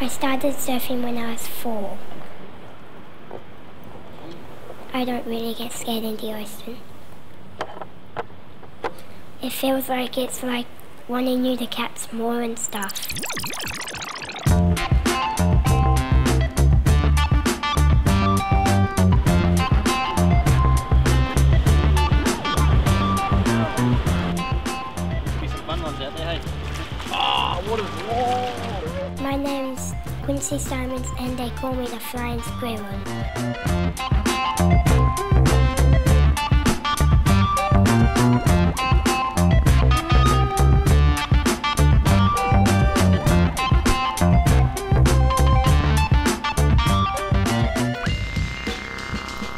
I started surfing when I was 4. I don't really get scared in the ocean. It feels like it's like wanting you to catch more and stuff. My name's Quincy Simons and they call me the Flying Squirrel.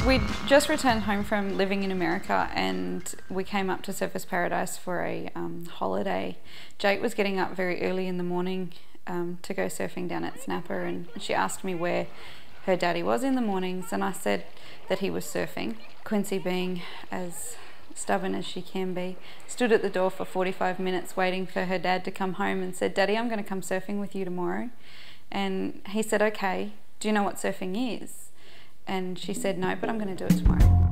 We just returned home from living in America and we came up to Surfers Paradise for a holiday. Jake was getting up very early in the morning to go surfing down at Snapper, and she asked me where her daddy was in the mornings, and I said that he was surfing. Quincy, being as stubborn as she can be, stood at the door for 45 minutes waiting for her dad to come home and said, "Daddy, I'm going to come surfing with you tomorrow." And he said, "Okay, do you know what surfing is?" And she said, "No, but I'm going to do it tomorrow."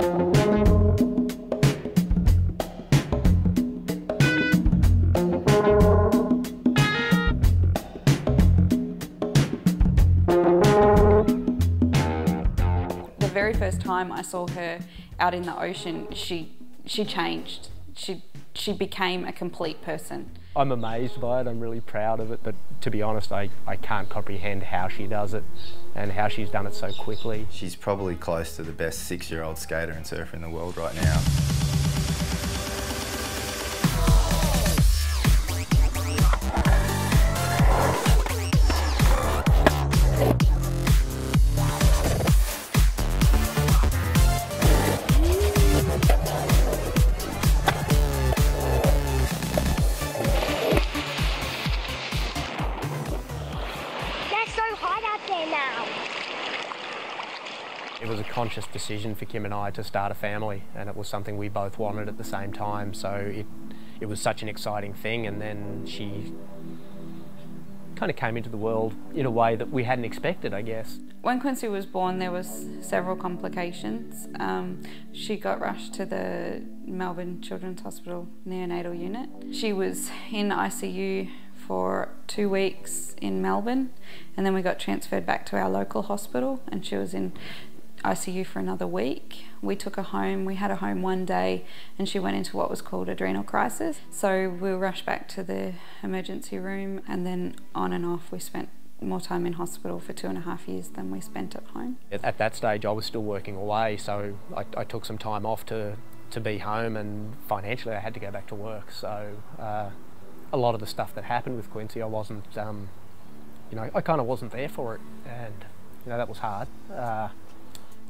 The very first time I saw her out in the ocean, she changed. She became a complete person. I'm amazed by it, I'm really proud of it, but to be honest, I can't comprehend how she does it and how she's done it so quickly. She's probably close to the best 6-year-old skater and surfer in the world right now. It was a conscious decision for Kim and I to start a family, and it was something we both wanted at the same time, so it was such an exciting thing. And then she kind of came into the world in a way that we hadn't expected, I guess. When Quincy was born, there was several complications. She got rushed to the Melbourne Children's Hospital neonatal unit. She was in ICU for 2 weeks in Melbourne, and then we got transferred back to our local hospital, and she was in ICU for another week. We took her home. We had her home one day and she went into what was called adrenal crisis. So we were rushed back to the emergency room, and then on and off we spent more time in hospital for 2.5 years than we spent at home. At that stage I was still working away, so I took some time off to be home, and financially I had to go back to work. So a lot of the stuff that happened with Quincy, I wasn't, you know, I kind of wasn't there for it, and you know, that was hard.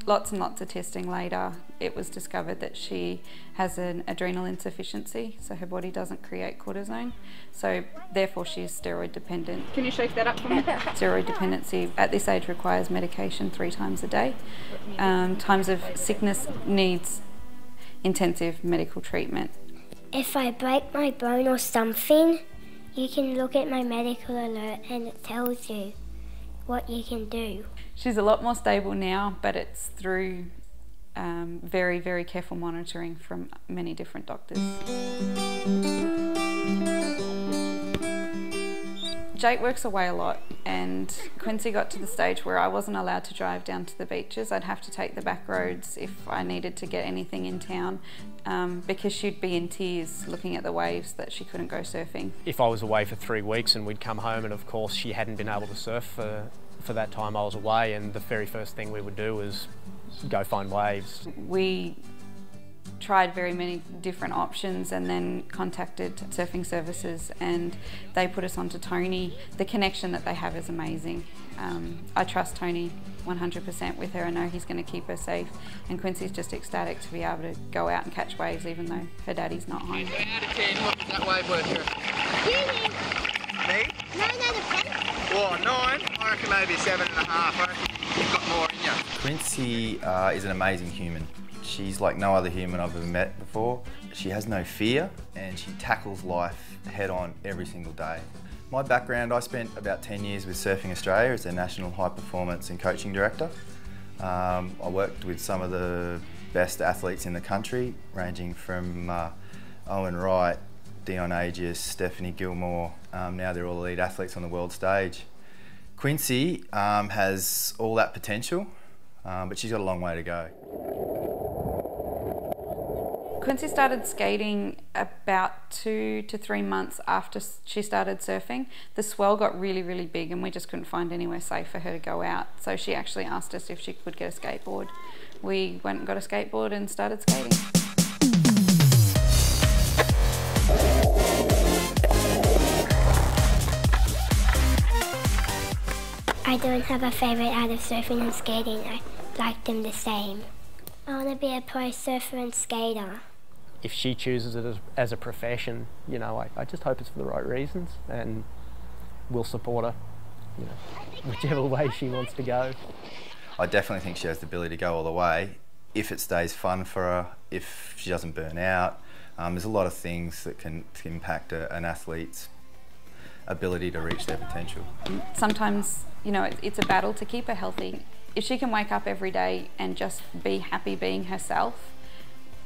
Lots and lots of testing later, it was discovered that she has an adrenal insufficiency, so her body doesn't create cortisone, so therefore she is steroid dependent. Can you shake that up for me? Steroid dependency at this age requires medication 3 times a day. Times of sickness needs intensive medical treatment. If I break my bone or something, you can look at my medical alert and it tells you what you can do. She's a lot more stable now, but it's through very, very careful monitoring from many different doctors. Jake works away a lot, and Quincy got to the stage where I wasn't allowed to drive down to the beaches. I'd have to take the back roads if I needed to get anything in town, because she'd be in tears looking at the waves that she couldn't go surfing. If I was away for 3 weeks and we'd come home, and of course she hadn't been able to surf for that time I was away, and the very first thing we would do was go find waves. We tried very many different options and then contacted surfing services, and they put us onto Tony. The connection that they have is amazing. I trust Tony 100% with her. I know he's going to keep her safe, and Quincy's just ecstatic to be able to go out and catch waves even though her daddy's not home. So out of 10, what does that wave worth here? Me? No, the pen. Well, 9. I reckon maybe 7.5. I reckon you've got more in you. Quincy is an amazing human. She's like no other human I've ever met before. She has no fear, and she tackles life head on every single day. My background, I spent about 10 years with Surfing Australia as their National High Performance and Coaching Director. I worked with some of the best athletes in the country, ranging from Owen Wright, Dion Agius, Stephanie Gilmore. Now they're all elite athletes on the world stage. Quincy has all that potential, but she's got a long way to go. Quincy started skating about 2 to 3 months after she started surfing. The swell got really, really big and we just couldn't find anywhere safe for her to go out. So she actually asked us if she could get a skateboard. We went and got a skateboard and started skating. I don't have a favourite out of surfing and skating. I like them the same. I want to be a pro surfer and skater. If she chooses it as a profession, you know, I just hope it's for the right reasons, and we'll support her, you know, whichever way she wants to go. I definitely think she has the ability to go all the way, if it stays fun for her, if she doesn't burn out. There's a lot of things that can impact an athlete's ability to reach their potential. Sometimes, you know, it's a battle to keep her healthy. If she can wake up every day and just be happy being herself,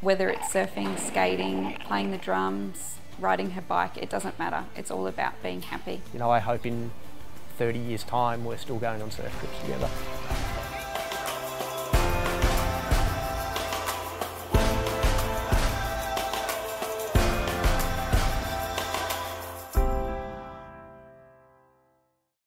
whether it's surfing, skating, playing the drums, riding her bike, it doesn't matter. It's all about being happy. You know, I hope in 30 years' time we're still going on surf trips together.